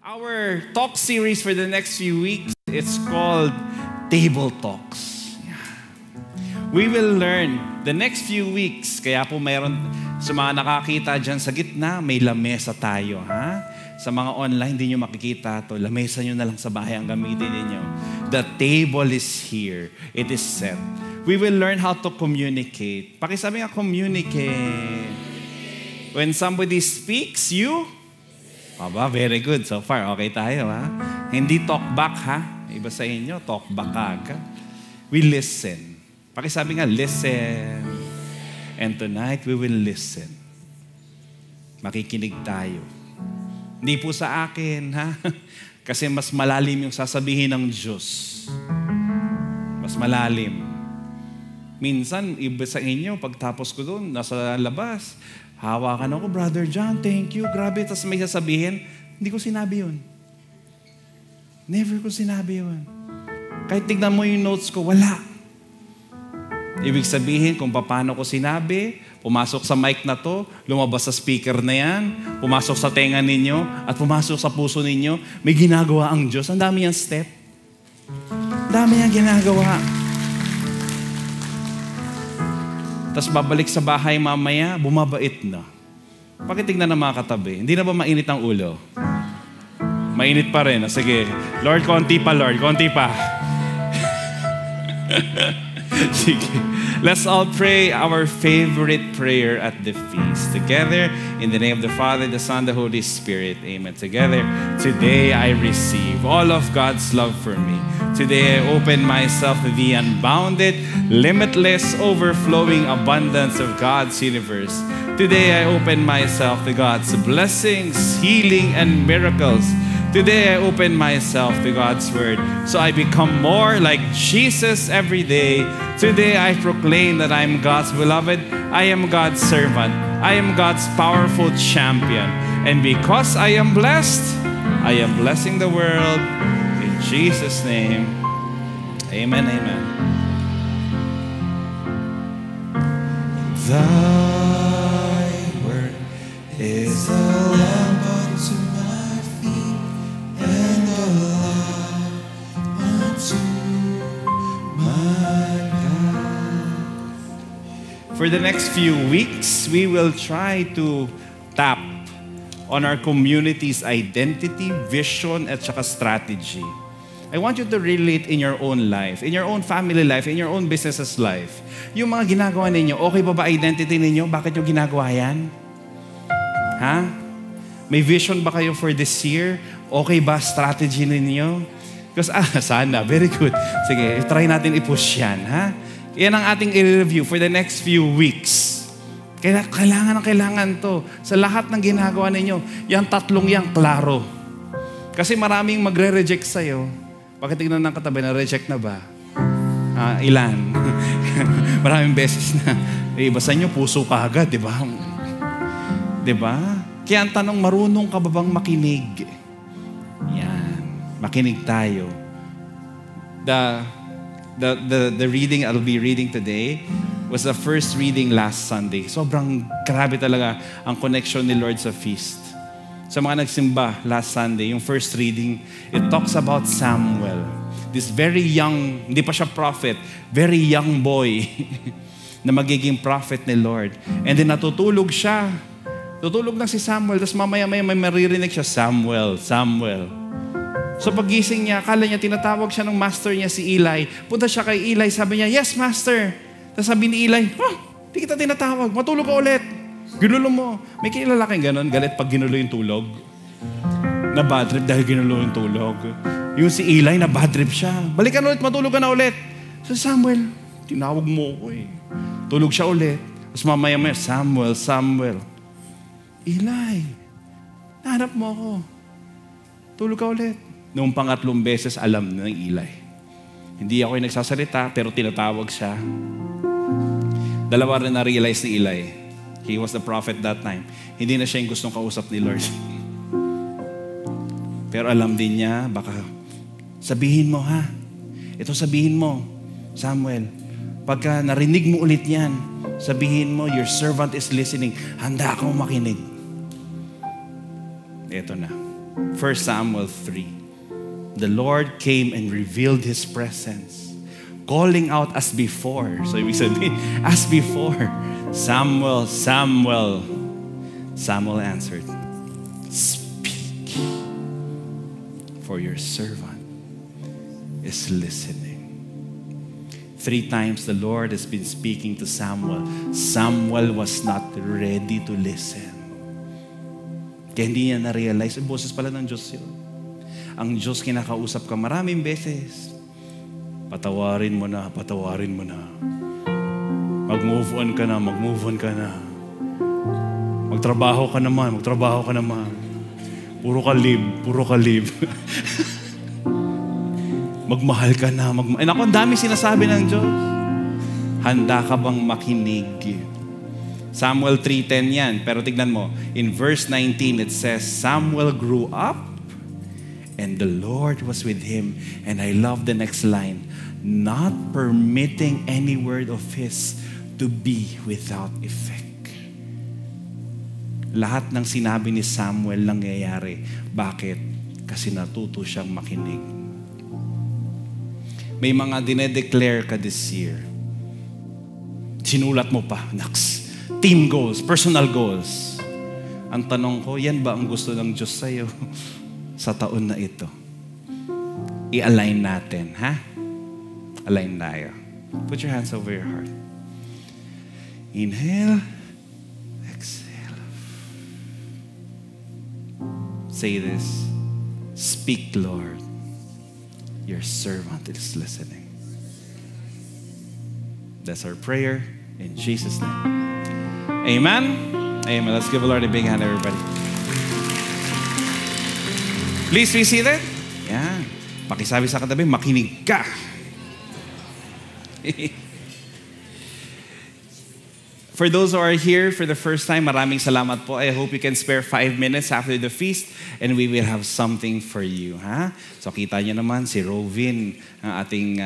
Our talk series for the next few weeks, it's called Table Talks. We will learn the next few weeks. Kaya po mayroon sa mga nakakita dyan sa gitna, may lamesa tayo. Ha? Sa mga online, hindi nyo makikita to. Lamesa nyo na lang sa bahay ang gamitin ninyo. The table is here. It is set. We will learn how to communicate. Pakisabi nga, communicate. When somebody speaks, you? Aba, very good. So far, okay tayo, ha? Hindi talk back, ha? Iba sa inyo, talk back agad. We listen. Pakisabi nga, listen. And tonight, we will listen. Makikinig tayo. Hindi po sa akin, ha? Kasi mas malalim yung sasabihin ng Diyos. Mas malalim. Minsan, iba sa inyo, pagtapos ko doon, nasa labas, hawakan ako, Brother John, thank you, grabe. Tapos may sasabihin, hindi ko sinabi yun. Never ko sinabi yun. Kahit tignan mo yung notes ko, wala. Ibig sabihin, kung paano ko sinabi, pumasok sa mic na to, lumabas sa speaker na yan, pumasok sa tenga ninyo, at pumasok sa puso ninyo, may ginagawa ang Diyos. Ang dami yung step. Ang dami yung ginagawa. Tapos babalik sa bahay mamaya, bumabait na. Pakitignan ng mga katabi. Hindi na ba mainit ang ulo? Mainit pa rin. Sige, Lord, konti pa, Lord. Konti pa. Sige. Let's all pray our favorite prayer at the feast. Together, in the name of the Father, the Son, the Holy Spirit. Amen. Together, today I receive all of God's love for me. Today I open myself to the unbounded, limitless, overflowing abundance of God's universe. Today I open myself to God's blessings, healing, and miracles. Today I open myself to God's Word so I become more like Jesus every day. Today I proclaim that I am God's beloved, I am God's servant, I am God's powerful champion. And because I am blessed, I am blessing the world. In Jesus' name, amen, amen. Thy word is a lamp unto my feet and a light unto my path. For the next few weeks, we will try to tap on our community's identity, vision, at saka strategy. I want you to relate in your own life, in your own family life, in your own business's life. Yung mga ginagawa ninyo, okay ba identity ninyo? Bakit yung ginagawa yan? Ha? May vision ba kayo for this year? Okay ba strategy ninyo? Because, sana. Very good. Sige, try natin i-push yan, ha? Yan ang ating i-review for the next few weeks. Kailangan to. Sa lahat ng ginagawa ninyo, yung tatlong yang klaro. Kasi maraming magre-reject sa'yo. Pakitignan ng katabi, na-reject na ba? Ilan? Maraming beses na. Iba sa inyo, puso ka agad, di ba? Di ba? Kaya ang tanong, marunong ka ba bang makinig? Yan. Makinig tayo. The reading I'll be reading today was the first reading last Sunday. Sobrang grabe talaga ang connection ni Lord sa feast. Sa mga nagsimba last Sunday, yung first reading, it talks about Samuel. This very young, hindi pa siya prophet, very young boy na magiging prophet ni Lord. And then natutulog siya. Tutulog na si Samuel. Tapos mamaya-maya may maririnig siya, Samuel, Samuel. So pagising niya, akala niya tinatawag siya ng master niya si Eli. Punta siya kay Eli, sabi niya, yes, master. Tapos sabi ni Eli, di kita tinatawag, matulog ka ulit. Ginulo mo. May kilalaking ganon, galit pag ginulo yung tulog. Na bad trip dahil ginulo yung tulog. Yung si Eli, na bad trip siya. Balikan ulit, matulog ka na ulit. So Samuel, tinawag mo ko eh. Tulog siya ulit. Tapos mamaya-maya, Samuel, Samuel. Eli, nahanap mo ako. Tulog ka ulit. Noong pangatlong beses, alam na ng Eli. Hindi ako yung nagsasalita, pero tinatawag siya. Dalawa rin na-realize ni Eli. He was the prophet that time. Hindi na siya yung gustong kausap ni Lord. Pero alam din niya, baka sabihin mo ha. Ito sabihin mo, Samuel. Pagka narinig mo ulit yan, sabihin mo, your servant is listening. Handa akong makinig. Ito na. 1 Samuel 3. The Lord came and revealed His presence, calling out as before. So ibig sabihin, as before, Samuel, Samuel. Samuel answered, speak, for your servant is listening. 3 times the Lord has been speaking to Samuel. Samuel was not ready to listen. Kaya hindi niya na-realize, boses pala ng Diyos yun. Ang Diyos kinakausap ka maraming beses. Patawarin mo na, patawarin mo na. Mag-move on ka na, mag-move on ka na. Magtrabaho ka naman, magtrabaho ka naman. Puro ka live, puro ka live. Magmahal ka na. Naku, ang dami sinasabi ng Diyos. Handa ka bang makinig? Samuel 3:10 yan. Pero tignan mo, in verse 19 it says, Samuel grew up and the Lord was with him. And I love the next line, not permitting any word of his to be without effect. Lahat ng sinabi ni Samuel nangyayari. Bakit? Kasi natuto siyang makinig. May mga dinedeclare ka this year. Sinulat mo pa, next. Team goals, personal goals. Ang tanong ko, yan ba ang gusto ng Diyos sa'yo sa taon na ito? I-align natin, ha? Align tayo. Put your hands over your heart. Inhale. Exhale. Say this. Speak, Lord. Your servant is listening. That's our prayer in Jesus' name. Amen? Amen. Let's give the Lord a big hand, everybody. Please be seated. Yan. Pakisabi sa katabi, makinig ka. For those who are here for the first time, maraming salamat po. I hope you can spare 5 minutes after the feast and we will have something for you. Ha? So kita niyo naman si Rovin, ang ating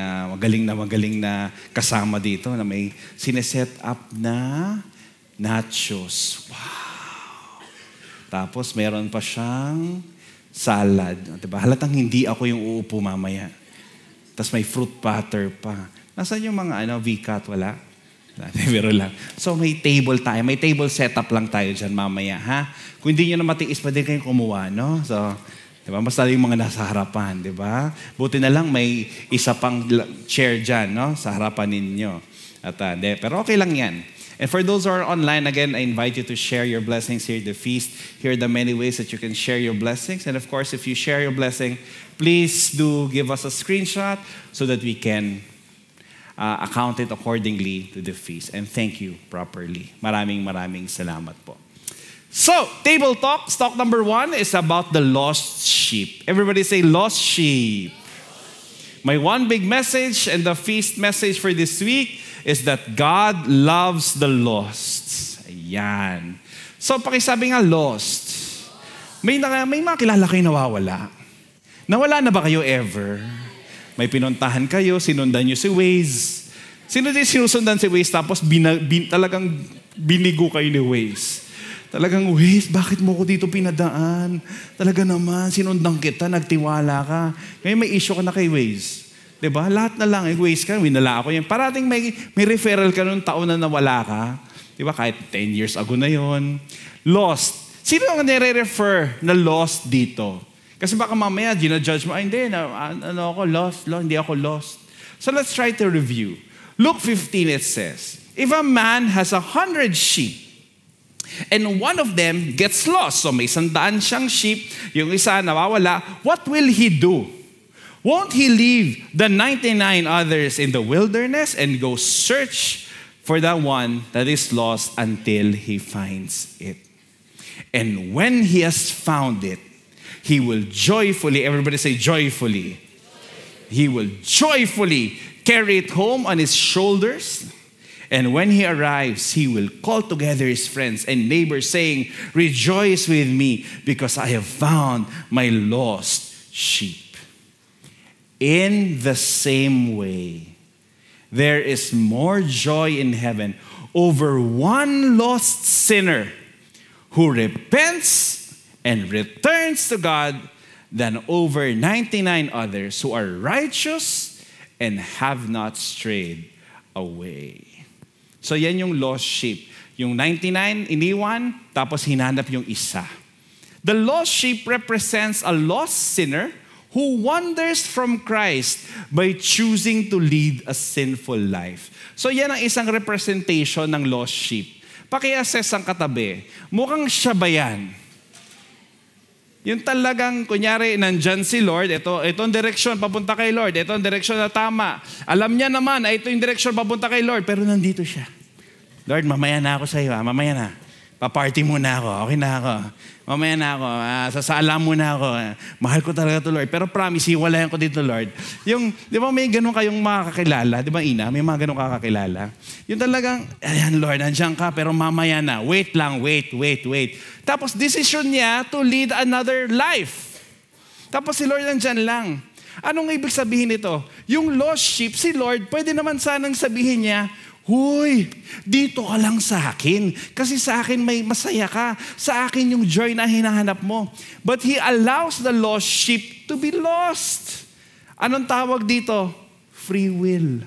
magaling na kasama dito na may sineset up na nachos. Wow! Tapos mayroon pa siyang salad. Diba? Halatang hindi ako yung uupo mamaya. Tapos may fruit platter pa. Nasaan yung mga VCAT? Wala? Pero lang. So may table tayo. May table setup lang tayo dyan mamaya, ha? Kung hindi nyo na matiis, pwede kayong kumuha, no? So, diba? Basta yung mga nasa harapan, diba? Buti na lang may isa pang chair dyan, no? Sa harapan ninyo. At, pero okay lang yan. And for those who are online, again, I invite you to share your blessings here at the feast. Here are the many ways that you can share your blessings. And of course, if you share your blessing, please do give us a screenshot so that we can account it accordingly to the feast. And thank you properly. Maraming salamat po. So, table talk. Talk number 1 is about the lost sheep. Everybody say, lost sheep. My one big message and the feast message for this week is that God loves the lost. Ayan. So, pakisabi nga, lost. May mga kilala kayo nawawala. Nawala na ba kayo ever? May pinuntahan kayo, sinundan nyo si Waze. Sino din sinusundan si Waze tapos talagang binigo kayo ni Waze? Talagang, Waze, bakit mo ko dito pinadaan? Talaga naman, sinundan kita, nagtiwala ka. Ngayon may issue ka na kay Waze. Diba? Lahat na lang, Waze ka, winala ako yan. Parating may referral ka nung taon na nawala ka. Diba? Kahit 10 years ago na yon. Lost. Sino ang nire-refer na lost dito? Kasi baka mamaya, ginajudge mo, hindi, lost, hindi ako lost. So let's try to review. Luke 15, it says, if a man has 100 sheep, and one of them gets lost, so may 100 siyang sheep, yung isa nawawala, what will he do? Won't he leave the 99 others in the wilderness and go search for the one that is lost until he finds it? And when he has found it, he will joyfully, everybody say joyfully. He will joyfully carry it home on his shoulders. And when he arrives, he will call together his friends and neighbors saying, rejoice with me because I have found my lost sheep. In the same way, there is more joy in heaven over one lost sinner who repents and returns to God than over 99 others who are righteous and have not strayed away. So yan yung lost sheep. Yung 99 iniwan, tapos hinanap yung isa. The lost sheep represents a lost sinner who wanders from Christ by choosing to lead a sinful life. So yan ang isang representation ng lost sheep. Paki-assess ang katabi. Mukhang siya ba yan? Yung talagang, kunyari, nandyan si Lord, itong direksyon papunta kay Lord, itong direksyon na tama. Alam niya naman, ito yung direksyon papunta kay Lord, pero nandito siya. Lord, mamaya na ako sa iyo, mamaya na. Pa-party muna ako, okay na ako. Mamaya na ako, sasala muna ako. Mahal ko talaga to Lord. Pero promise, hiwalayan ko dito Lord. Yung, di ba may ganun kayong makakakilala? Di ba Ina? May mga ganun kakakilala. Yung talagang, ayan Lord, nandiyan ka, pero mamaya na. Wait lang, wait. Tapos decision niya to lead another life. Tapos si Lord nandiyan lang. Anong ibig sabihin nito? Yung lost sheep, si Lord, pwede naman sanang sabihin niya, huy, dito ka lang sa akin. Kasi sa akin may masaya ka. Sa akin yung joy na hinahanap mo. But He allows the lost sheep to be lost. Anong tawag dito? Free will.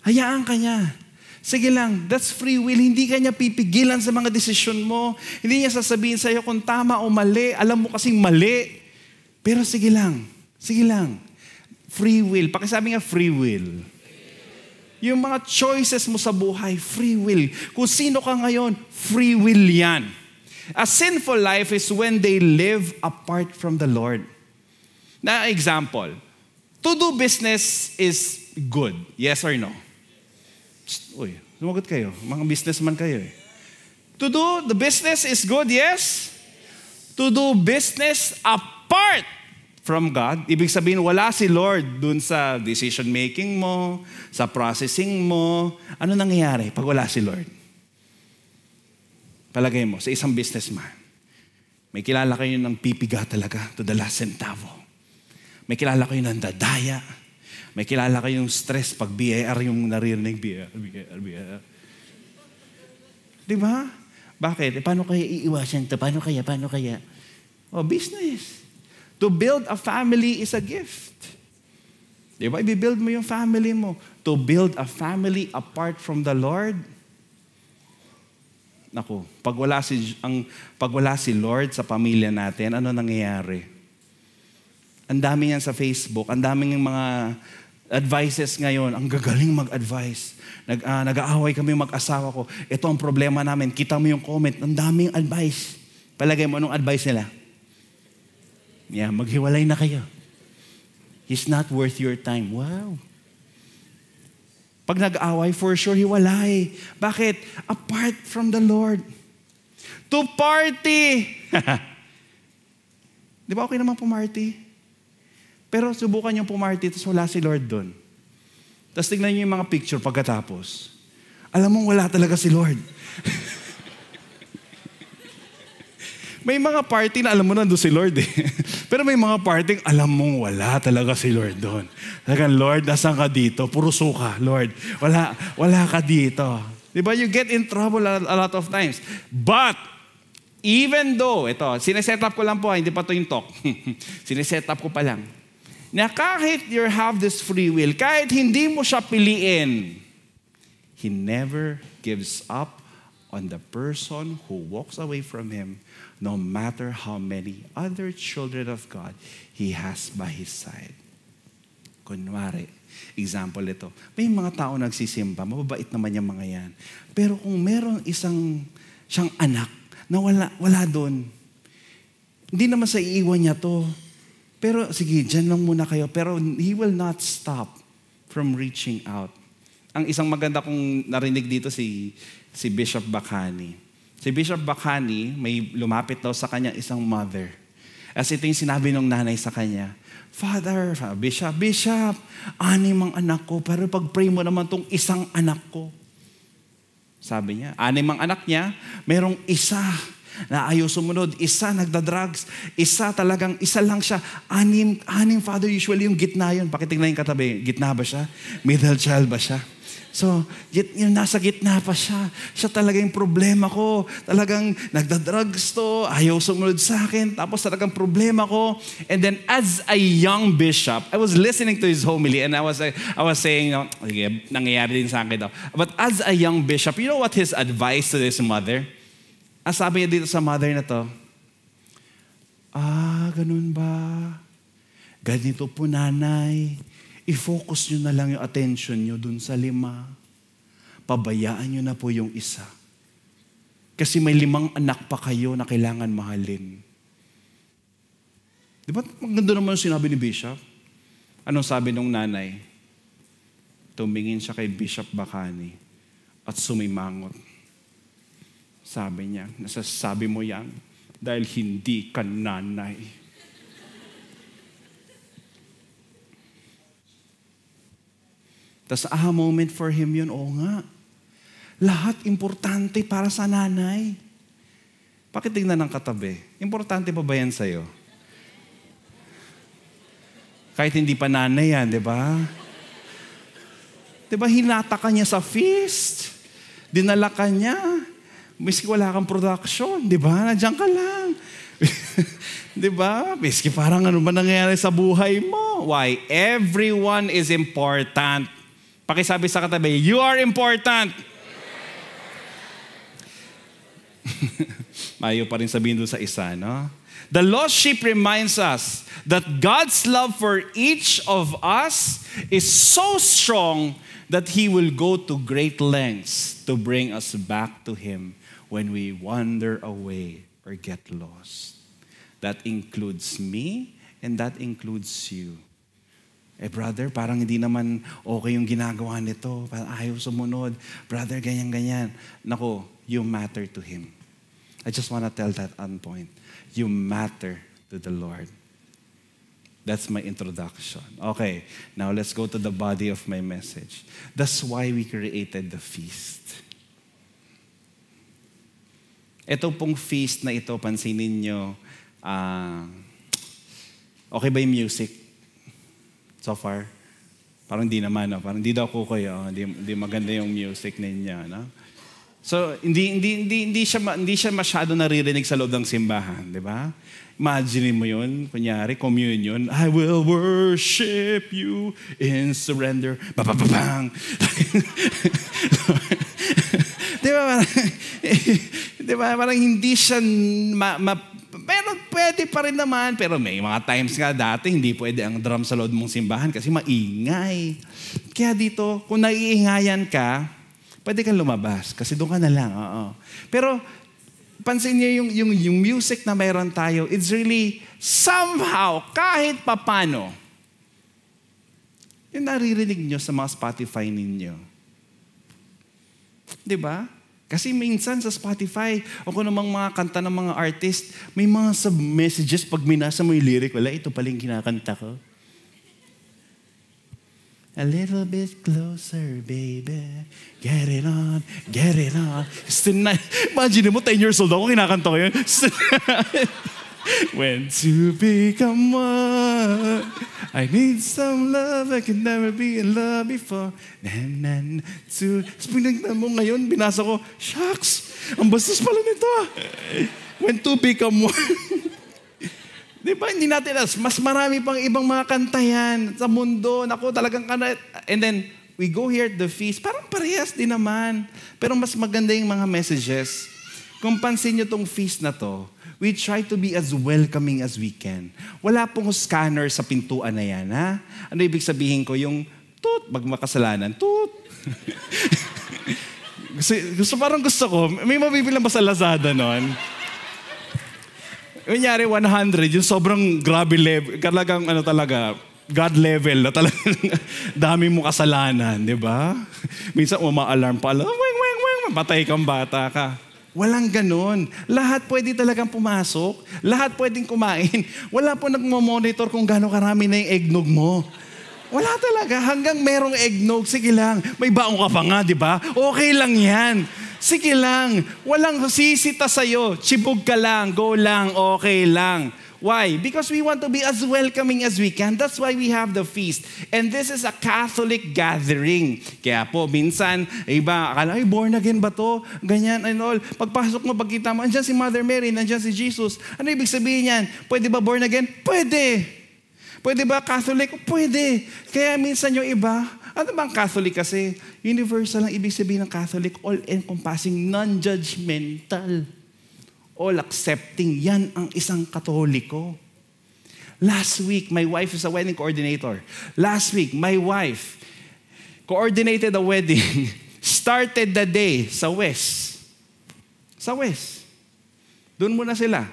Hayaan ka niya. Sige lang, that's free will. Hindi ka niya pipigilan sa mga desisyon mo. Hindi niya sasabihin sa iyo kung tama o mali. Alam mo kasing mali. Pero sige lang. Free will. Pakisabi nga free will. Yung mga choices mo sa buhay, free will. Kung sino ka ngayon, free will yan. A sinful life is when they live apart from the Lord. Na example, to do business is good. Yes or no? Uy, sumagot kayo. Mga businessman kayo eh. To do the business is good, yes? To do business apart from God, ibig sabihin wala si Lord dun sa decision making mo, sa processing mo. Ano nangyayari pag wala si Lord? Palagay mo, sa isang businessman, may kilala kayo ng pipiga talaga to the last centavo. May kilala kayo ng dadaya. May kilala kayong stress pag BIR yung naririnig, BIR. Di ba? Bakit? Paano kaya iiwasan ito? Paano kaya? Oh, business. To build a family is a gift. Di ba? I-build mo yung family mo. To build a family apart from the Lord. Naku, pag wala si Lord sa pamilya natin, ano nangyayari? Ang dami yan sa Facebook, ang daming mga advices ngayon, ang gagaling mag-advise. Nag-aaway kami mag-asawa ko. Ito ang problema namin. Kita mo yung comment, ang daming advice. Palagay mo, anong advice nila? Yeah, maghiwalay na kayo. He's not worth your time. Wow. Pag nag-away, for sure, hiwalay. Bakit? Apart from the Lord. To party. Di ba okay naman pumarty? Pero subukan yung pumarty, tapos wala si Lord doon. Tapos tignan niyo yung mga picture pagkatapos. Alam mong wala talaga si Lord. May mga party na alam mo nandun si Lord eh. Pero may mga party alam mong wala talaga si Lord doon. Talagang, Lord, nasan ka dito? Puro suka, Lord. Wala ka dito. Diba? You get in trouble a lot of times. But, even though, ito, sineset up ko lang po, hindi pa to yung talk. Sineset up ko pa lang. Na kahit you have this free will, kahit hindi mo siya piliin, He never gives up on the person who walks away from Him, no matter how many other children of God He has by His side. Kunwari, example ito, may mga tao nagsisimba, mababait naman yung mga yan. Pero kung meron siyang anak na wala doon, hindi naman sa iiwan niya to. Pero sige, dyan lang muna kayo. Pero he will not stop from reaching out. Ang isang maganda kong narinig dito si Bishop Bakani. Si Bishop Bakani, may lumapit daw sa kanya isang mother. As ito yung sinabi ng nanay sa kanya, Father, Bishop, 6 ang anak ko, pero pag-pray mo naman tong isang anak ko. Sabi niya, 6 ang anak niya, merong isa na ayaw sumunod. Isa nagda-drugs. Isa lang siya. Anim father, usually yung gitna yun. Pakitingnan yung katabi. Gitna ba siya? Middle child ba siya? So, yung nasa gitna pa siya. Siya talaga yung problema ko. Talagang nagda-drugs to, ayaw sumunod sa akin, tapos talagang problema ko. And then as a young bishop, I was listening to his homily and I was saying, nangyayari din sa akin daw. But as a young bishop, you know what his advice to his mother? Ang sabi niya dito sa mother na to, ganun ba? Ganito po, nanay. I-focus nyo na lang yung attention nyo dun sa 5. Pabayaan nyo na po yung isa. Kasi may 5 anak pa kayo na kailangan mahalin. Di ba maganda naman yung sinabi ni Bishop? Anong sabi nung nanay? Tumingin siya kay Bishop Bacani at sumimangot. Sabi niya, nasasabi mo yan dahil hindi ka nanay. Tapos moment for him yun, oo nga. Lahat importante para sa nanay. Pakitingnan ng katabi. Importante pa ba yan sa'yo? Kahit hindi pa nanay yan, di ba? Di ba hinata ka niya sa feast? Dinala ka niya. Miski wala kang production, di ba? Nandiyan ka lang. Di ba? Miski parang ano ba nangyayari sa buhay mo? Why? Everyone is important. Pakisabi sa katabi, you are important. Mayo pa rin sabihin doon sa isa, no? The lost sheep reminds us that God's love for each of us is so strong that He will go to great lengths to bring us back to Him when we wander away or get lost. That includes me and that includes you. Brother, parang hindi naman okay yung ginagawa nito. Parang ayaw sumunod. Brother, ganyan-ganyan. Nako, you matter to Him. I just want to tell that on point. You matter to the Lord. That's my introduction. Okay, now let's go to the body of my message. That's why we created the feast. Ito pong feast na ito, pansinin nyo, okay ba yung music? So far? Parang di naman, no? Parang di daw kukoy, di maganda yung music ninyo, no? So, hindi siya masyado naririnig sa loob ng simbahan, di ba? Imagine mo yun, kunyari, communion, I will worship you in surrender. Ba-ba-ba-bang! Di ba? Parang hindi siya pero pwede pa rin naman. Pero may mga times nga dati, hindi pwede ang drum sa loob mong simbahan kasi maingay. Kaya dito, kung naiingayan ka, pwede kang lumabas kasi doon ka na lang. Oo. Pero pansin niyo yung music na mayroon tayo, it's really somehow, kahit papano, yung naririnig nyo sa mga Spotify ninyo. Di ba? Kasi minsan sa Spotify, o kung namang mga kanta ng mga artist, may mga sub-messages pag minasa mo yung lyric, wala, ito pala yung kinakanta ko. A little bit closer, baby. Get it on, get it on. Imagine mo, 10 years old ako, kinakanta ko yun. When to become one, I need some love, I can never be in love before. Pinagnan mo ngayon, binasa ko, shucks, ang bastos pala nito. When to become one. Di ba, hindi natin mas marami pang ibang mga kanta yan sa mundo. Naku, talagang kanta. And then, we go here at the feast, parang parehas din naman. Pero mas maganda yung mga messages. Kung pansin nyo tong feast na to, we try to be as welcoming as we can. Wala pong scanner sa pintuan na yan, ha? Ano ibig sabihin ko? Yung toot, magmakasalanan, toot. Gusto ko, may mabibilang ba sa Lazada nun? Kunyari, 100, yung sobrang grabe level, talagang God level na talagang dami mo kasalanan, di ba? Minsan, uma-alarm pa, patay kang bata ka. Walang ganon. Lahat pwede talagang pumasok. Lahat pwedeng kumain. Wala po nagmo-monitor kung gaano karami na yung eggnog mo. Wala talaga. Hanggang merong eggnog, sige lang. May baong ka pa nga, di ba? Okay lang yan. Sige lang. Walang sisita sa'yo. Chibog ka lang. Go lang. Okay lang. Why? Because we want to be as welcoming as we can. That's why we have the feast. And this is a Catholic gathering. Kaya po, minsan, iba, akala, ay, born again ba to? Ganyan and all. Pagpasok mo, pagkita mo, andyan si Mother Mary, andyan si Jesus. Ano ibig sabihin yan? Pwede ba born again? Pwede. Pwede ba Catholic? Pwede. Kaya minsan yung iba, ano bang Catholic kasi? Universal ang ibig sabihin ng Catholic, all-encompassing, non-judgmental, all-accepting. Yan ang isang Katoliko. Last week, my wife is a wedding coordinator. Last week, my wife coordinated a wedding, started the day sa West. Sa West. Doon muna sila.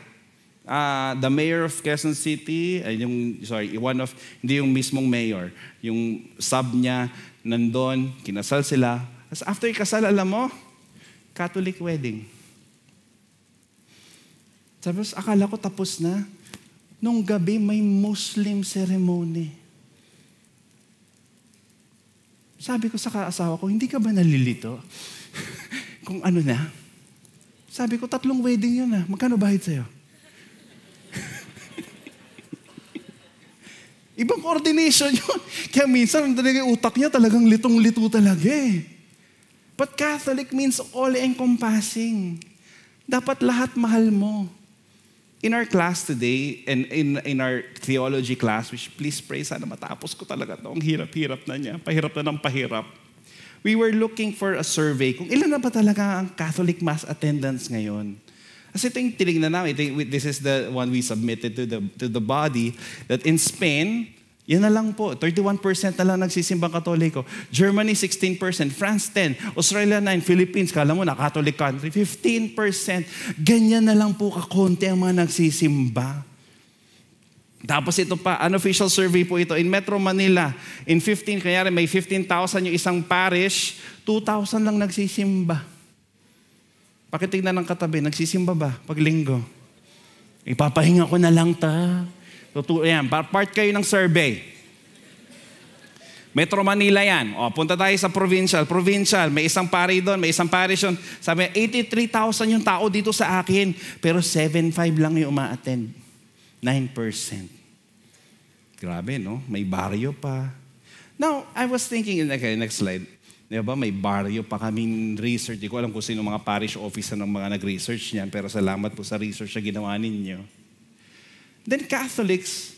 The mayor of Quezon City, hindi yung mismong mayor, yung sub niya, nandun, kinasal sila. As after ikasal, alam mo, Catholic wedding. Tapos akala ko tapos na. Nung gabi, may Muslim ceremony. Sabi ko sa kaasawa ko, hindi ka ba nalilito? Kung ano na? Sabi ko, 3 wedding yun ah. Magkano bahid sa'yo? Ibang coordination yun. Kaya minsan, talaga yung utak niya talagang litong-lito talaga eh. But Catholic means all-encompassing. Dapat lahat mahal mo. In our class today, and in our theology class, which please pray, sana matapos ko talaga ito. Ang hirap-hirap na niya. Pahirap na ng pahirap. We were looking for a survey kung ilan na ba talaga ang Catholic Mass attendance ngayon. Kasi ito yung tinignan namin. This is the one we submitted to the body, that in Spain, yan na lang po, 31% na lang nagsisimbang Katoliko. Germany, 16%. France, 10%. Australia, 9%. Philippines, kala mo na Catholic country, 15%. Ganyan na lang po kakonti ang mga nagsisimba. Tapos ito pa, unofficial survey po ito. In Metro Manila, in 15, kanyari may 15,000 yung isang parish, 2,000 lang nagsisimba. Pakitignan ng katabi, nagsisimba ba pag linggo? Ipapahinga ko na lang ta. Yan, part kayo ng survey. Metro Manila yan. O, punta tayo sa provincial. Provincial, may isang pari doon, may isang parish doon. Sabi, 83,000 yung tao dito sa akin, pero 7,500 lang yung uma-attend. 9%. Grabe, no? May baryo pa. Now, I was thinking, okay, next slide. Diba, may baryo pa kaming research. Di ko alam kung sino mga parish officer ng mga nag-research niyan, pero salamat po sa research na ginawa ninyo. Then Catholics,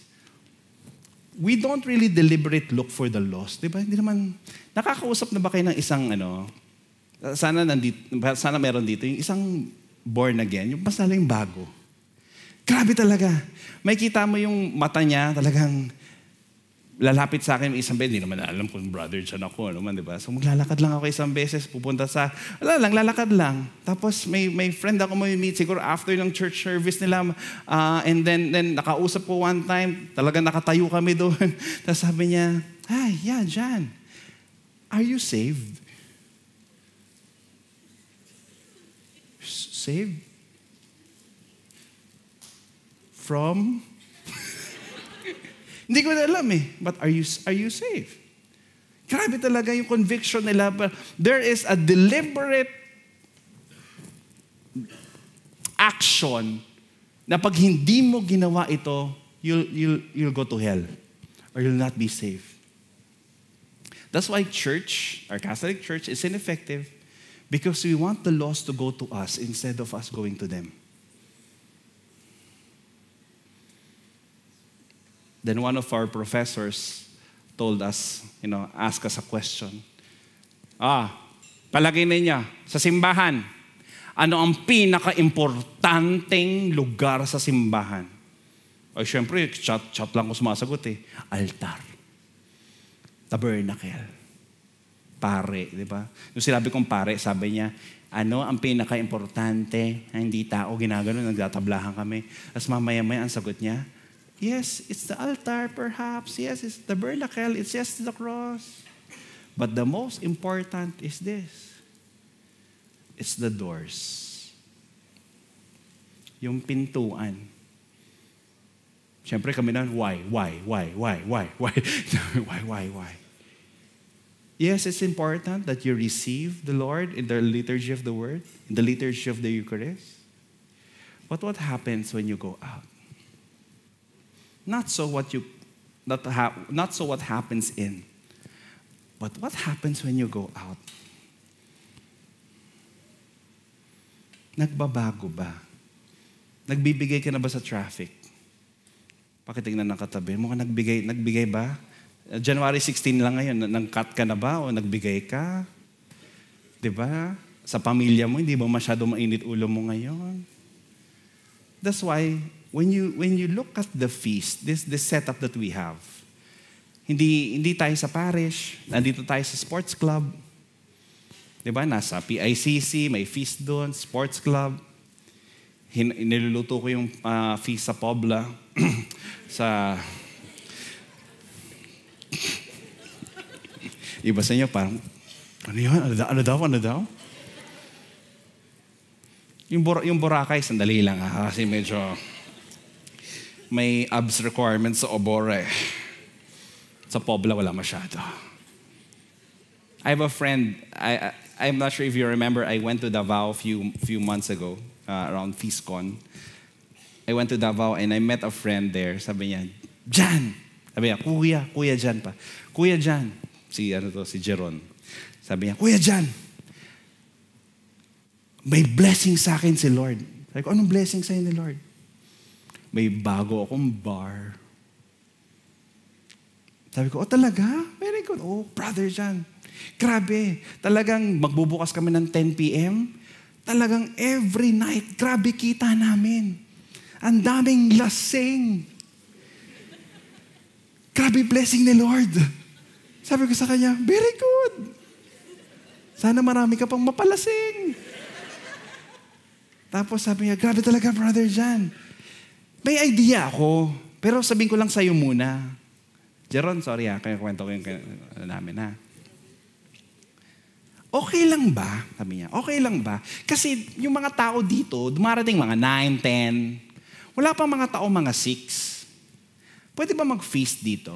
we don't really deliberate look for the lost. Diba? Hindi naman, nakakausap na ba kayo ng isang, sana meron dito, yung isang born again, yung basta lang yung bago. Grabe talaga. May kita mo yung mata niya, talagang, lalapit sa akin isang beses, hindi naman alam kung brother dyan ako, naman, di ba? So maglalakad lang ako isang beses, pupunta lalakad lang. Tapos may friend ako may meet, siguro after ng church service nila, and then nakausap ko one time, talagang nakatayo kami doon. Tapos sabi niya, "Hi, yeah, John, are you saved?" Saved? From? Hindi ko na alam eh. But are you saved? Grabe talaga yung conviction nila. But there is a deliberate action na pag hindi mo ginawa ito, you'll go to hell. Or you'll not be saved. That's why our Catholic Church is ineffective because we want the lost to go to us instead of us going to them. Then one of our professors told us, ask us a question. Palagay ninyo, sa simbahan, ano ang pinaka-importanteng lugar sa simbahan? Ay, syempre, chat lang ko sumasagot eh. Altar. Tabernacle. Pare, di ba? Yung sinabi kong pare, sabi niya, ano ang pinaka-importante? Hindi tao, ginagano, nagtatablahan kami. Tapos mamaya-maya ang sagot niya, yes, it's the altar perhaps. Yes, it's the tabernacle. It's just the cross. But the most important is this. It's the doors. Yung pintuan. Siyempre kami na, why? Why? Yes, it's important that you receive the Lord in the liturgy of the Word, in the liturgy of the Eucharist. But what happens when you go out? Not so what happens in, but what happens when you go out? Nagbabago ba? Nagbibigay ka na ba sa traffic? Pakitingnan ng katabi mo, nagbigay ba? January 16 lang ngayon, nang-cut ka na ba o nagbigay ka? Diba? Sa pamilya mo, hindi ba masyado mainit ulo mo ngayon? That's why, when you look at the feast, this setup that we have, hindi tayo sa parish, nandito tayo sa sports club. Diba? Nasa PICC, may feast doon, sports club. Niluluto ko yung feast sa Pobla. sa... Iba sa inyo, parang, ano yun? Ano daw? Yung Boracay, sandali lang kasi medyo may abs requirements sa Obora eh. Sa Pobla, wala masyado. I have a friend, I'm not sure if you remember, I went to Davao a few months ago, around FeastCon. I went to Davao and I met a friend there. Sabi niya, Jan! Sabi niya, Kuya Jan pa. Kuya Jan. Si Jeron. Sabi niya, Kuya Jan, may blessing sa akin si Lord. Sabi ko, anong blessing sa'yo ni Lord? May bago akong bar. Sabi ko, talaga? Very good. Brother Jan. Grabe. Talagang magbubukas kami ng 10 p.m. Talagang every night, grabe kita namin. Ang daming lasing. Grabe blessing ni Lord. Sabi ko sa kanya, very good. Sana marami ka pang mapalasing. Tapos sabi niya, grabe talaga, Brother Jan. May idea ako, pero sabihin ko lang sa'yo muna. Jeron, sorry kaya kwento ko yung namin ha. Okay lang ba? Sabi niya, okay lang ba? Kasi yung mga tao dito, dumarating mga 9, 10. Wala pa mga tao, mga 6. Pwede ba mag-feast dito?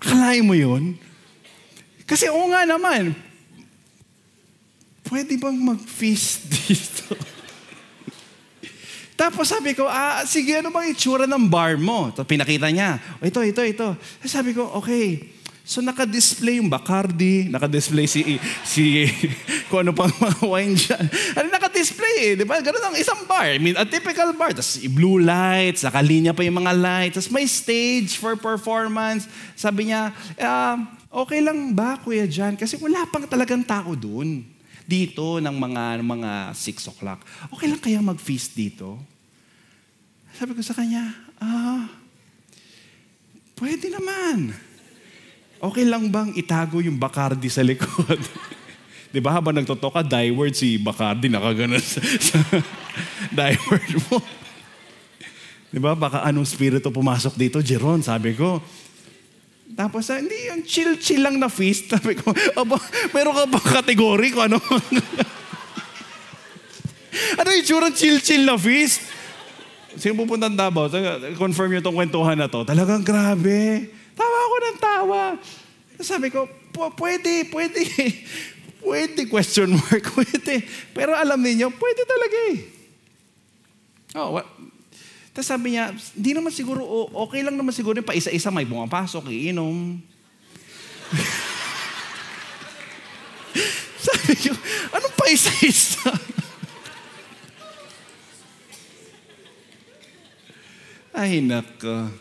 Akalain mo yun? Kasi nga naman, pwede bang mag-feast dito? Tapos sabi ko, sige, ano bang itsura ng bar mo? Tapos pinakita niya, ito. Sabi ko, okay. So naka-display yung Bacardi, naka-display si kung ano pang mga wine dyan. Naka-display di ba? Ganun ang isang bar. I mean, a typical bar. Tapos blue lights, nakalinya pa yung mga lights. Tapos may stage for performance. Sabi niya, okay lang ba, Kuya Jan? Kasi wala pang talagang tao dun. Dito ng mga 6 o'clock. Okay lang kaya mag-feast dito? Sabi ko sa kanya, pwede naman. Okay lang bang itago yung Bacardi sa likod? Di ba habang nagtotoka, die-word si Bacardi nakaganon sa die-word mo. Di ba baka anong spirito pumasok dito? Jeron, sabi ko. Tapos hindi yung chill-chill lang na feast. Sabi ko, meron ka ba kategory kung ano? Ano yung tsura chill-chill na feast? Sino pupunta ng Davao? Confirm nyo itong kwentuhan na to. Talagang grabe. Tawa ako ng tawa. Sabi ko, pwede, question mark, pwede. Pero alam niyo, pwede talaga eh. Tapos sabi niya, hindi naman siguro, okay lang naman siguro pa isa-isa may pumapasok, iinom. Sabi ko, anong pa isa-isa? Ay, nako.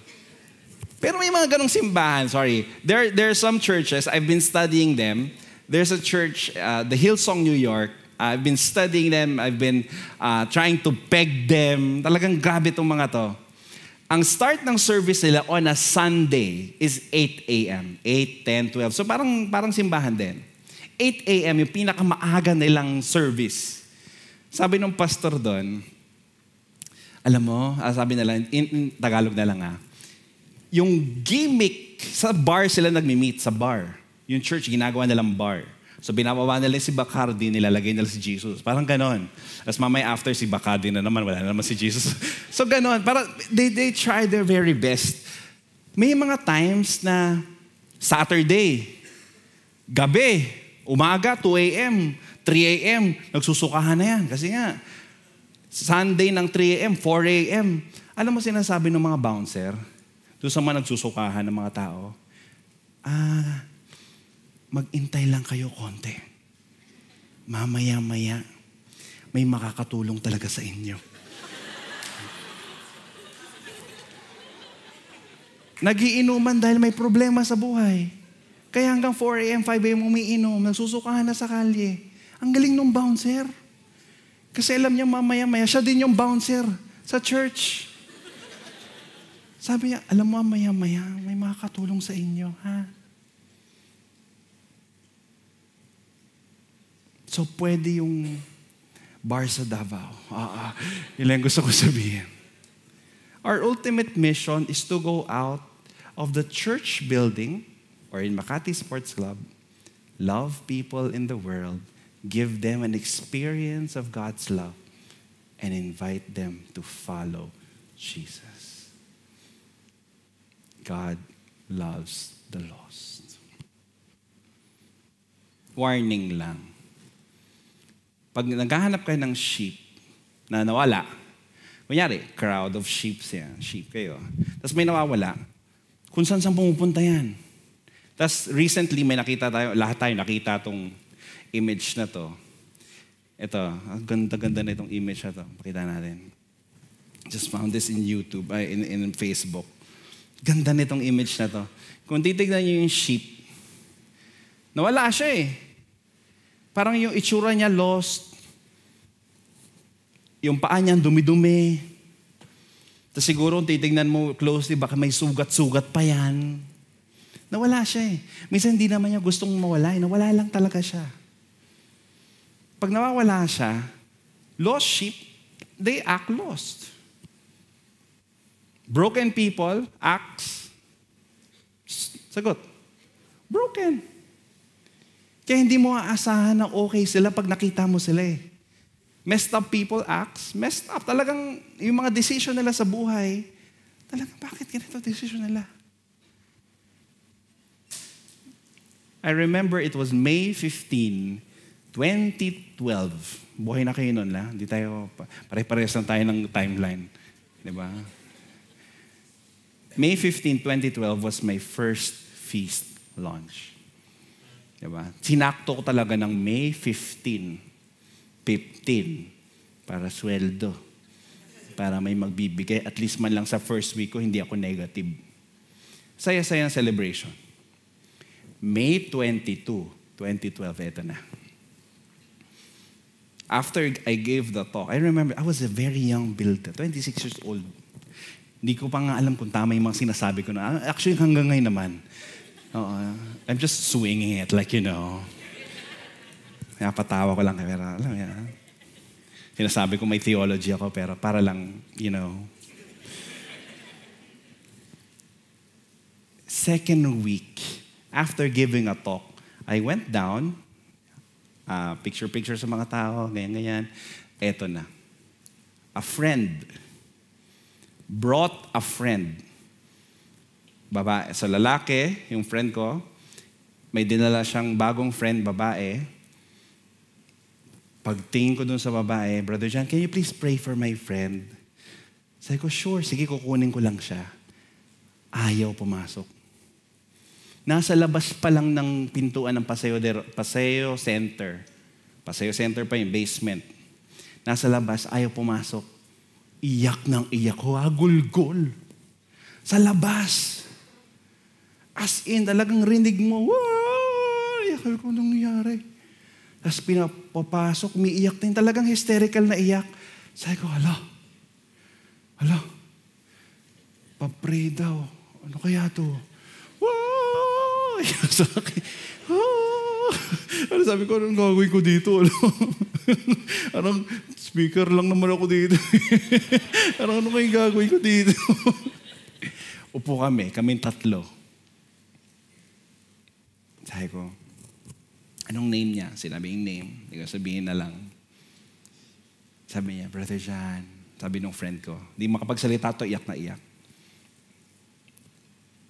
Pero may mga ganong simbahan, sorry. There are some churches, I've been studying them. There's a church, the Hillsong New York. I've been studying them. I've been trying to peg them. Talagang grabe itong mga to. Ang start ng service nila on a Sunday is 8 a.m. 8, 10, 12. So parang simbahan din. 8 a.m. yung pinakamaaga nilang service. Sabi ng pastor doon, alam mo, sabi nila, in Tagalog na lang yung gimmick, sa bar sila nagmi-meet, sa bar. Yung church, ginagawa nilang bar. So binababa nila si Bacardi, nilalagay nila si Jesus. Parang ganon. Tapos mamaya after si Bacardi na naman, wala na naman si Jesus. So ganon. Parang they try their very best. May mga times na Saturday, gabi, umaga, 2 a.m., 3 a.m., nagsusukahan na yan. Kasi nga, Sunday ng 3 a.m., 4 a.m. Alam mo sinasabi ng mga bouncer, doon sa mga nagsusukahan ng mga tao, mag-intay lang kayo konti. Mamaya-maya, may makakatulong talaga sa inyo. Nagiinuman dahil may problema sa buhay. Kaya hanggang 4 a.m., 5 a.m. umiinom, nagsusukahan na sa kalye. Ang galing nung bouncer. Kasi alam niya mamaya-maya, siya din yung bouncer sa church. Sabi niya, alam mo mamaya-maya, may makakatulong sa inyo, ha? So pwede yung bar sa Davao. Ilan gusto ko sabihin. Our ultimate mission is to go out of the church building or in Makati Sports Club, love people in the world, give them an experience of God's love, and invite them to follow Jesus. God loves the lost. Warning lang. Pag naghahanap kayo ng sheep na nawala, kunyari, crowd of sheep kayo. Tapos may nawawala, kung saan pumupunta yan. Tapos recently may nakita tayo, lahat tayo nakita tong image na to. Ito, ang ganda-ganda na itong image na to. Pakita natin. Just found this in YouTube, in Facebook. Ganda na itong image na to. Kung titignan niyo yung sheep, nawala siya eh. Parang yung itsura niya lost. Yung paa niya dumi-dumi. Tapos siguro kung titignan mo closely, baka may sugat-sugat pa yan. Nawala siya eh. Minsan hindi naman niya gustong mawala. Nawala lang talaga siya. Pag nawawala siya, lost sheep, they act lost. Broken people acts, sagot, broken. Kaya hindi mo aasahan na okay sila pag nakita mo sila eh. Messed up people acts, messed up. Talagang yung mga decision nila sa buhay, talagang bakit ganito decision nila? I remember it was May 15, 2012. Buhay na kayo nun, la? Hindi tayo, pare-pares lang tayo ng timeline. Di ba? May 15, 2012 was my first feast launch. Di ba? Sinakto ko talaga ng May 15 para sweldo. Para may magbibigay. At least man lang sa first week ko, hindi ako saya-saya ng celebration. May 22, 2012, eto na. After I gave the talk, I remember, I was a very young builder, 26 years old. Hindi ko pa nga alam kung tama yung mga sinasabi ko na. Actually, hanggang ngayon naman. I'm just swinging it, like, Napatawa ko lang. Pero, alam yan. Sinasabi ko may theology ako, pero para lang, Second week, after giving a talk, I went down, picture sa mga tao, ganyan. Eto na. A friend brought a friend. Babae. Sa lalaki, yung friend ko, may dinala siyang bagong friend, babae. Pagtingin ko dun sa babae, Brother John, can you please pray for my friend? Sabi ko, sure, sige, kukunin ko lang siya. Ayaw pumasok. Nasa labas pa lang ng pintuan ng Paseo Center. Paseo Center pa yung basement. Nasa labas, ayaw pumasok. Iyak ng iyak ko, gulgol. Sa labas. As in, talagang rinig mo, wow! Iyak ko, anong nangyari? Tapos pinapapasok, umiiyak din. Talagang hysterical na iyak. Sabi ko, hala, papray daw. Ano kaya to? Wow! Sa akin, ano sabi ko, anong gagawin ko dito? Anong speaker lang naman ako dito. Ano kayong gagawin ko dito? Upo kaming tatlo. Sabi ko, anong name niya? Sinabi yung name. Hindi ko sabihin na lang. Sabi niya, Brother John, sabi nung friend ko, hindi makapagsalita to, iyak na iyak.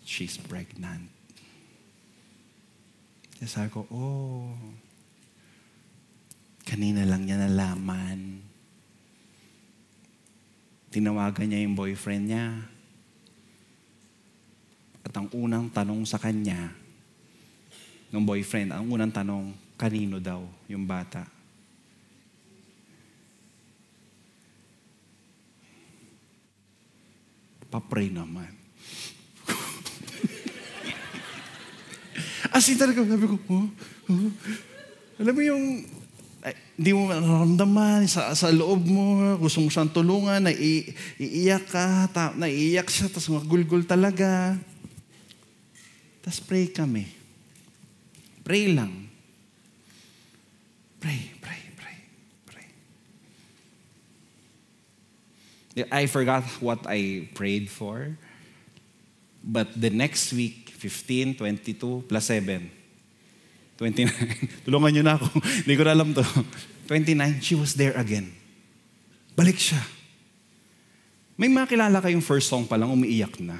she's pregnant. Kaya sabi ko, oh, kanina lang niya nalaman. Tinawagan niya yung boyfriend niya. At ang unang tanong sa kanya, ng boyfriend, ang unang tanong, kanino daw yung bata? Pa-pray naman. As in talaga, sabi ko, alam mo yung, hindi mo nararamdaman sa loob mo, gusto mo siyang tulungan, naiiyak ka, naiiyak siya, tapos magulgul talaga. Tapos pray kami. Pray lang. Pray. I forgot what I prayed for. But the next week, 15, 22, plus 7. 29. Tulungan niyo na ako. Hindi ko na alam to. 29, she was there again. Balik siya. May makilala kayong first song pa lang, umiiyak na.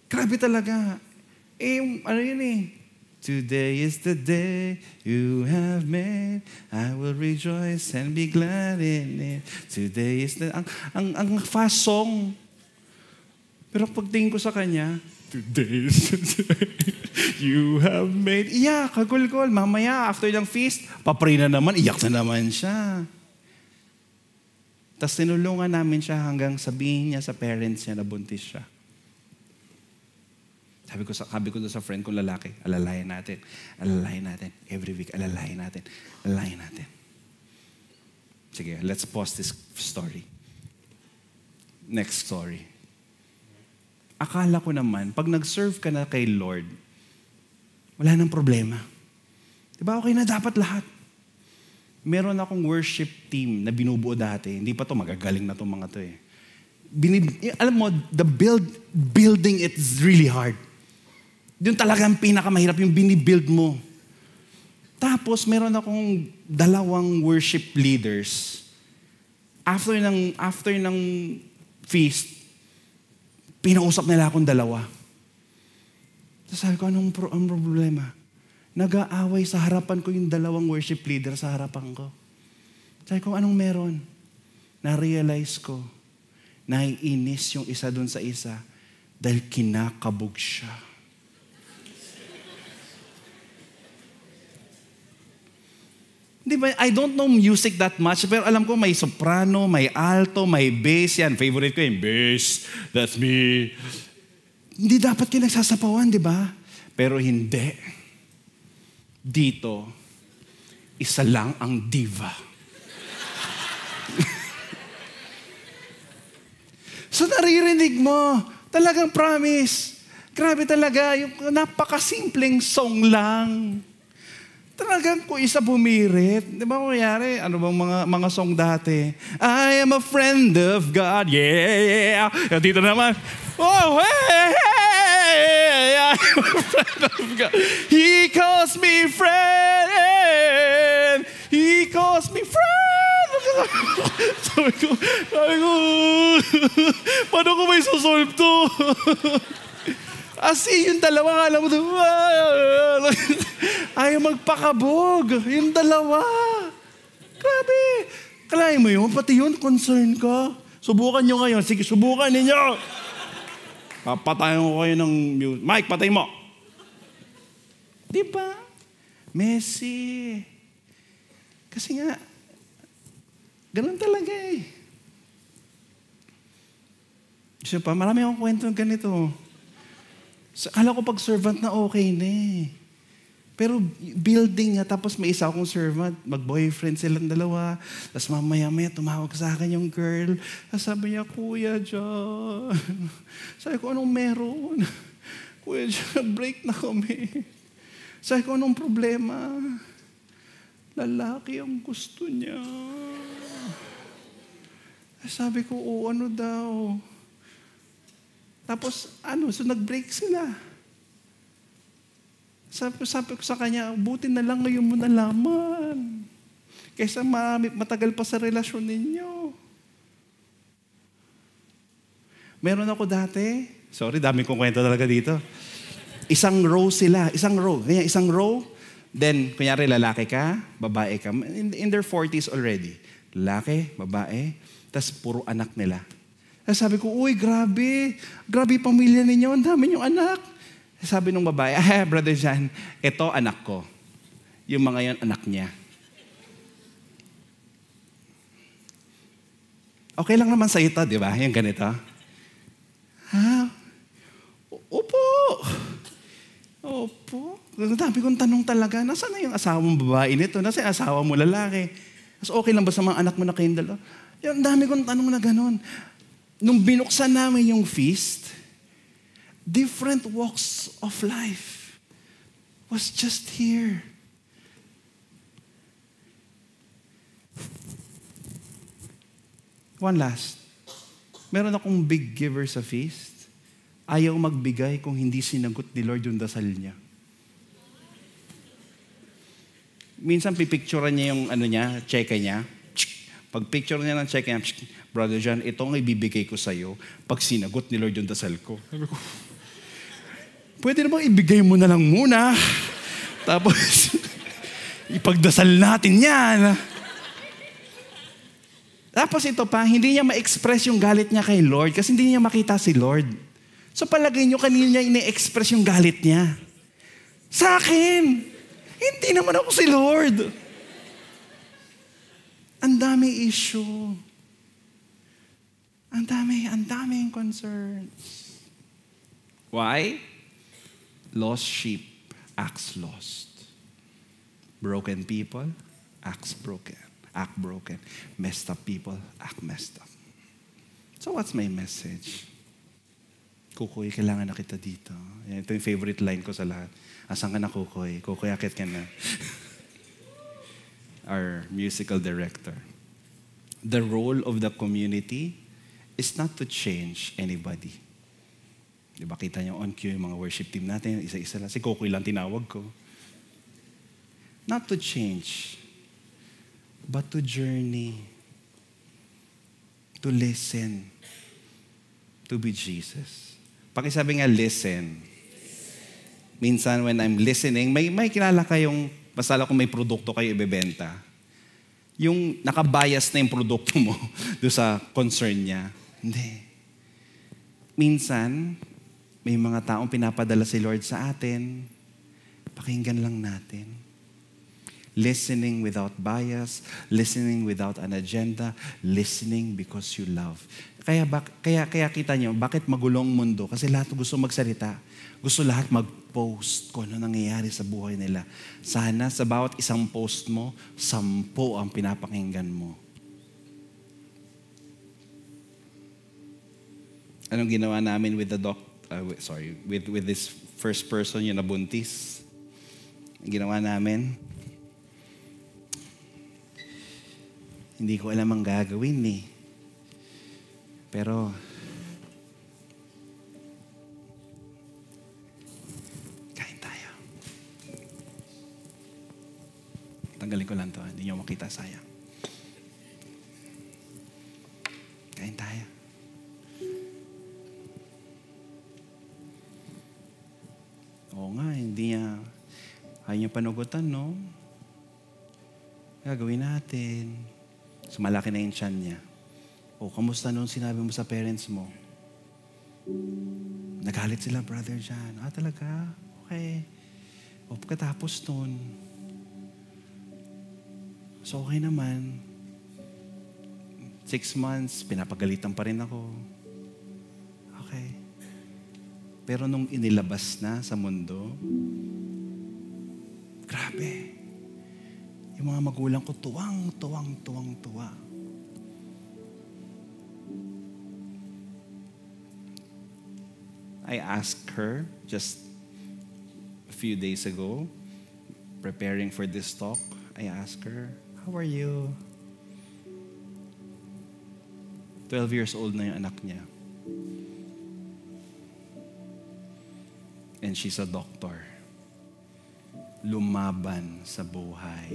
Grabe talaga. Ano yun eh. Today is the day you have made. I will rejoice and be glad in it. Today is the... Ang fast song. Pero pagtingin ko sa kanya, today is the day you have made. Iyak, kagul-gul. Mamaya, after ng feast, papray na naman, iyak na naman siya. Tapos tinulungan namin siya hanggang sabihin niya sa parents niya na buntis siya. Sabi ko doon sa friend kong lalaki, alalayan natin. Every week, alalayan natin. Sige, let's pause this story. Next story. Akala ko naman, pag nag-serve ka na kay Lord, wala nang problema. Diba okay na dapat lahat? Meron akong worship team na binubuo dati. Hindi pa to, magagaling na to mga to eh. Alam mo, building it is really hard. Yun talagang pinakamahirap, yung binibuild mo. Tapos, meron akong 2 worship leaders. After ng feast, pinausap nila akong 2. Tapos sabi ko, anong problema? Nag-aaway sa harapan ko yung 2 worship leader sa harapan ko. Sabi ko, anong meron? Na-realize ko, naiinis yung isa dun sa isa dahil kinakabog siya. Di ba? I don't know music that much, pero alam ko may soprano, may alto, may bass. Yan, favorite ko yung bass. That's me. Hindi dapat kayo nagsasapawan, di ba? Pero hindi. Dito, isa lang ang diva. So naririnig mo, talagang promise. Grabe talaga, yung napakasimpleng song lang. Talagang kung isa bumirit. Di ba mayari? Ano bang mga song dati? I am a friend of God. Yeah. Dito naman. Oh, hey, hey. I am a friend of God. He calls me friend. He calls me friend. Sabi ko, paano ko may susolve to? Asi, yung 2, alam mo, ayaw magpakabog. Yung 2. Grabe. Kalahin mo yun, pati yun, concern ka. Subukan nyo ngayon. Sige, subukan ninyo. Papatayin ko kayo ng music. Mike, patay mo. Di ba? Messy. Kasi nga, ganun talaga eh. Kasi pa, marami akong kwento ganito. Akala ko pag servant na okay na eh. Pero building nga, tapos may isa akong servant, mag-boyfriend silang 2. Tapos mamaya-maya tumawag sa akin yung girl. Tapos sabi niya, Kuya John. Sabi ko, anong meron? Kuya John, break na kami. Sabi ko, anong problema? Lalaki ang gusto niya. Sabi ko, ano daw? Tapos, so nag-break sila. Sabi ko sa kanya, buti na lang ngayon mo nalaman. Kaysa matagal pa sa relasyon ninyo. Meron ako dati. Sorry, dami kong kwento talaga dito. Isang row sila. Isang row. Ganyan, isang row. Then, kunyari, lalaki ka, babae ka. In their 40s already. Lalaki, babae. Tapos, puro anak nila. Tapos sabi ko, uy, grabe. Grabe yung pamilya ninyo. Ang dami yung anak. Sabi nung babae, Brother John, ito anak ko. Yung mga yan, anak niya. Okay lang naman sa ito, di ba? Yung ganito. Ha? Opo. Opo. Dami kong tanong talaga, nasaan na yung asawa mong babae nito? Nasaan yung asawa mo lalaki? Mas okay lang ba sa mga anak mo na kayong dalawa? Yung dami kong tanong na ganun. Nung binuksan namin yung feast, different walks of life was just here. One last. Meron akong big giver sa feast. Ayaw magbigay kung hindi sinagot ni Lord yung dasal niya. Minsan pipicturean niya yung cheque niya. Pag picture niya ng cheque niya, Brother John, ito ang ibibigay ko sa'yo pag sinagot ni Lord yung dasal ko. Sabi ko, pwede na bang ibigay mo na lang muna? Tapos, ipagdasal natin yan. Tapos ito pa, hindi niya ma-express yung galit niya kay Lord kasi hindi niya makita si Lord. So palagay niyo kanina niya ini-express yung galit niya. Sa akin! Hindi naman ako si Lord. Ang dami issue. Ang daming concerns. Why? Lost sheep acts lost. Broken people acts broken. Act broken. Messed up people, act messed up. So what's my message? Kukoy, kailangan na kita dito. Ito yung favorite line ko sa lahat. Asan ka na, Kukoy? Kukoy, akit ka na. Our musical director. The role of the community is not to change anybody. Diba, kita niyo on cue yung mga worship team natin, isa-isa lang. Si Kukoy lang tinawag ko. Not to change, but to journey, to listen, to be Jesus. Pakisabi nga, listen. Minsan when I'm listening, may kilala kayong, masala kung may produkto kayo ibebenta. Yung nakabias na yung produkto mo doon sa concern niya. Hindi. Minsan, may mga taong pinapadala si Lord sa atin, pakinggan lang natin. Listening without bias, listening without an agenda, listening because you love. Kaya kita nyo, bakit magulong mundo? Kasi lahat gusto magsalita. Gusto lahat mag-post kung ano nangyayari sa buhay nila. Sana sa bawat isang post mo, 10 ang pinapakinggan mo. Anong ginawa namin with the with this first person yung nabuntis? Ginawa namin, hindi ko alam ang gagawin eh. Pero, kain tayo. Tanggalin ko lang to, hindi nyo makita, sayang. Kain tayo. Oo nga, hindi niya, ayaw niya panugutan, no? Gagawin natin. So, malaki na yung tiyan niya. O, kamusta nung sinabi mo sa parents mo? Nagalit sila, Brother John. Talaga? Okay. O, pagkatapos nun, so okay naman. 6 months, pinapagalitan pa rin ako. Okay. Pero nung inilabas na sa mundo, grabe. Yung mga magulang ko, tuwang. I asked her just a few days ago, preparing for this talk, I asked her, how are you? 12 years old na yung anak niya. And she's a doctor. Lumaban sa buhay.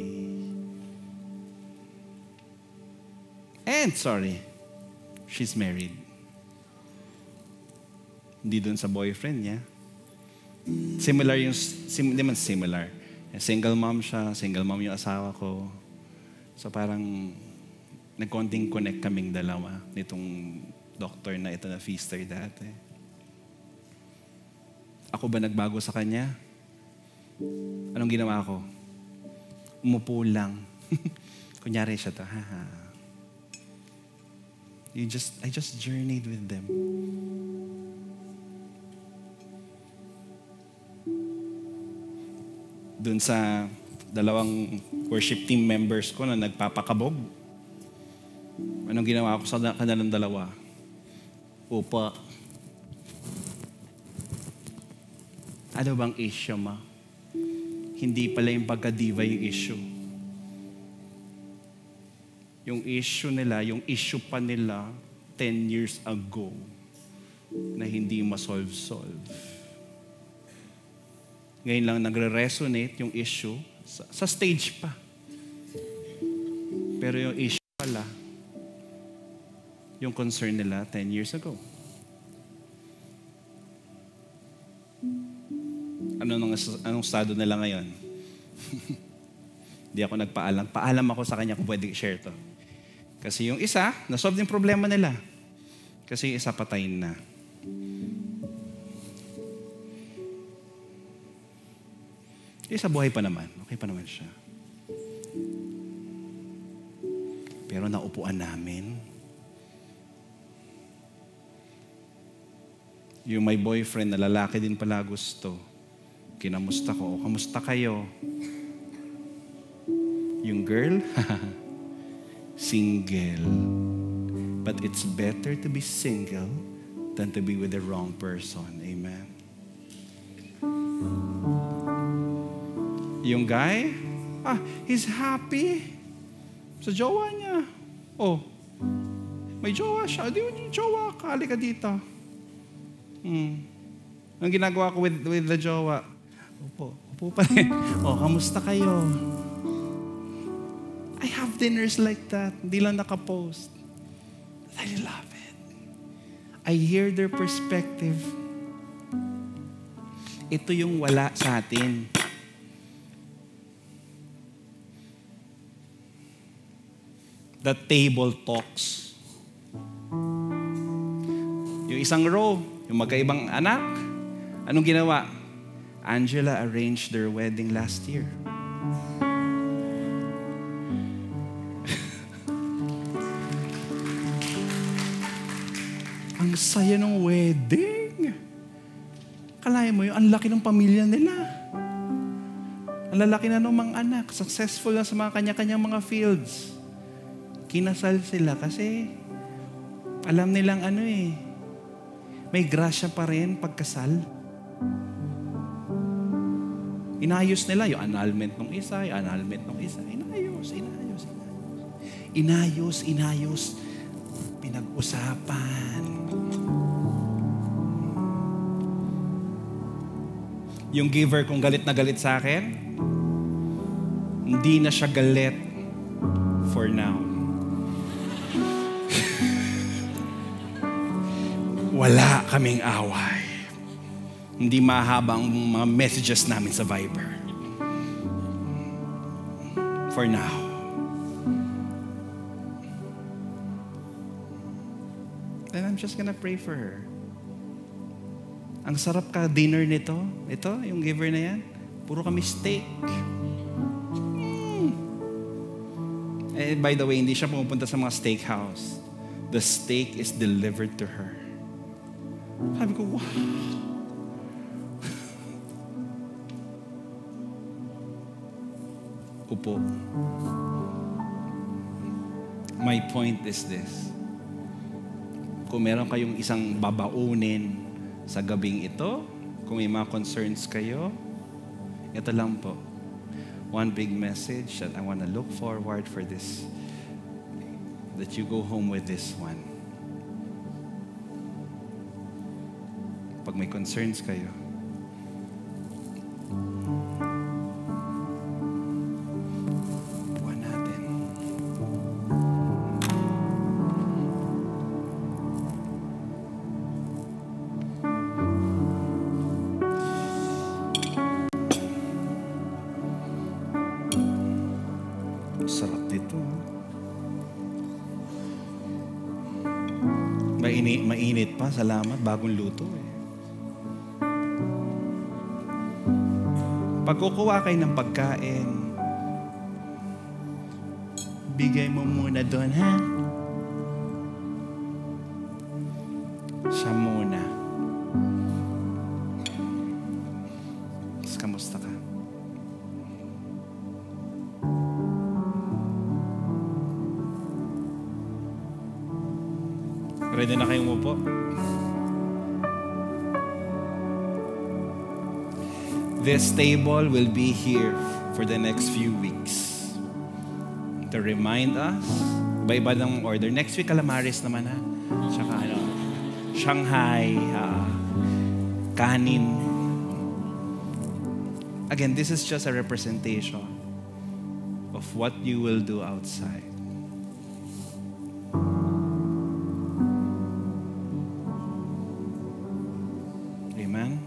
And, she's married. Hindi dun sa boyfriend niya. Similar yung, hindi man similar. Single mom siya, single mom yung asawa ko. So parang nagkonting connect kaming dalawa nitong doctor na ito na feaster dati. Ako ba nagbago sa kanya? Anong ginawa ko? Umupo lang. Kunyari siya to, haha. I just journeyed with them. Doon sa dalawang worship team members ko na nagpapakabog. Anong ginawa ko sa kanilang dalawa? Upa. Ano bang issue mo? Hindi pala yung pagka-diva yung issue. Yung issue nila, yung issue pa nila 10 years ago na hindi ma-solve. Ngayon lang nagre-resonate yung issue sa stage pa. Pero yung issue pala, yung concern nila 10 years ago. Anong estado nila ngayon? Hindi ako nagpaalam. Paalam ako sa kanya kung pwede i-share to. Kasi yung isa, nasolve yung problema nila. Kasi yung isa patayin na. Yung isa buhay pa naman. Okay pa naman siya. Pero naupuan namin. Yung may boyfriend na lalaki din pala gusto. Kinamusta ko. Kamusta kayo? Yung girl, single. But it's better to be single than to be with the wrong person. Amen. Yung guy, he's happy sa jowa niya. Oh, may jowa siya. Di mo yung jowa, kali ka dito. Ang ginagawa ko with the jowa, upo pa rin. Kamusta kayo? I have dinners like that. Hindi lang nakapost. I love it. I hear their perspective. Ito yung wala sa atin. The table talks. Yung isang row, yung magkaibang anak, anong ginawa? Angela arranged their wedding last year. Ang saya ng wedding. Kalahin mo yun, ang laki ng pamilya nila. Ang lalaki na ng mga anak. Successful na sa mga kanya-kanyang mga fields. Kinasal sila kasi alam nilang may grasya pa rin pagkasal. Inayos nila yung annulment ng isa, yung annulment ng isa. Inayos. Pinag-usapan. Yung giver kung galit na galit sa akin, hindi na siya galit for now. Wala kaming away. Hindi mahaba ang mga messages namin sa Viber. For now. Then I'm just gonna pray for her. Ang sarap ka dinner nito. Ito, yung giver na yan. Puro kami steak. By the way, hindi siya pumupunta sa mga steakhouse. The steak is delivered to her. Sabi ko, wow. Upo. My point is this. Kung meron kayong isang babaunin sa gabing ito, kung may mga concerns kayo, ito lang po. One big message that I want to look forward for this, that you go home with this one. Pag may concerns kayo, buwan natin. Mainit pa, salamat, bagong luto eh. Pag kukuha kayo ng pagkain, bigay mo muna doon, ha? Siya muna. Tapos, kamusta ka? Ready na kayong umupo? This table will be here for the next few weeks to remind us, iba-iba ng order. Next week, calamares naman, ha? Tsaka Shanghai, kanin. Again, this is just a representation of what you will do outside. Amen?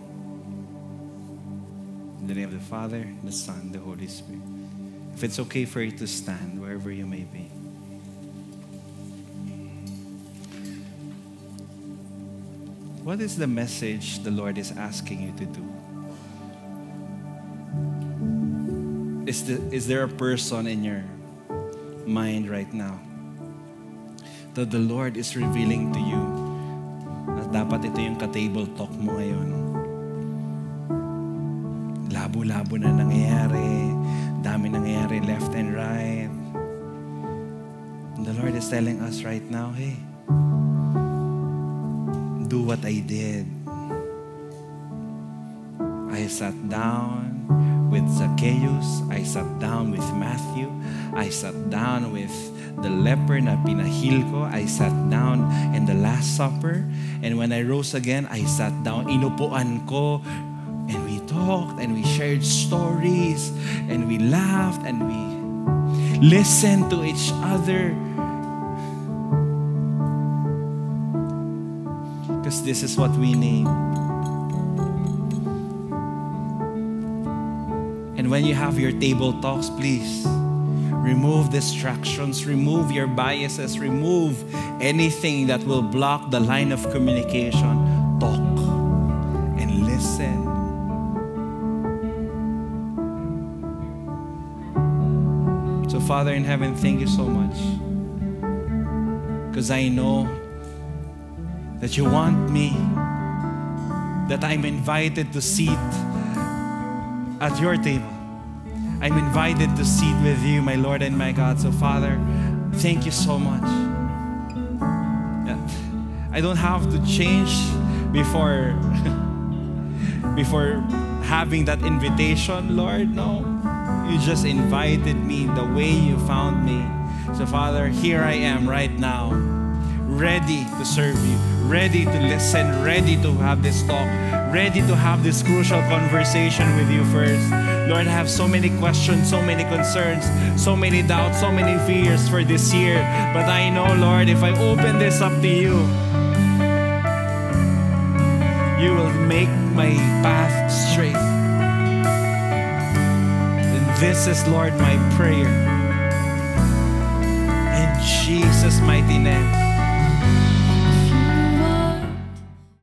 In the name of the Father, the Son, the Holy Spirit. If it's okay for you to stand wherever you may be. What is the message the Lord is asking you to do? Is there a person in your mind right now that the Lord is revealing to you na dapat ito yung ka-table talk mo ngayon? Labo-labo na nangyayari, dami nangyayari left and right. And the Lord is telling us right now, hey, do what I did. I sat down with Zacchaeus. I sat down with Matthew. I sat down with the leper na pinahil ko. I sat down in the Last Supper. And when I rose again, I sat down. Inupuan ko. And we talked and we shared stories. And we laughed and we listened to each other. Because this is what we need. And when you have your table talks, please remove distractions, remove your biases, remove anything that will block the line of communication. Talk and listen. So, Father in heaven, thank you so much. Because I know that you want me, that I'm invited to sit at your table. I'm invited to sit with you, my Lord and my God. So, Father, thank you so much. I don't have to change before having that invitation, Lord. No, you just invited me the way you found me. So, Father, here I am right now, ready to serve you, ready to listen, ready to have this talk, ready to have this crucial conversation with you first. Lord, I have so many questions, so many concerns, so many doubts, so many fears for this year. But I know, Lord, if I open this up to you, you will make my path straight. And this is, Lord, my prayer. In Jesus' mighty name.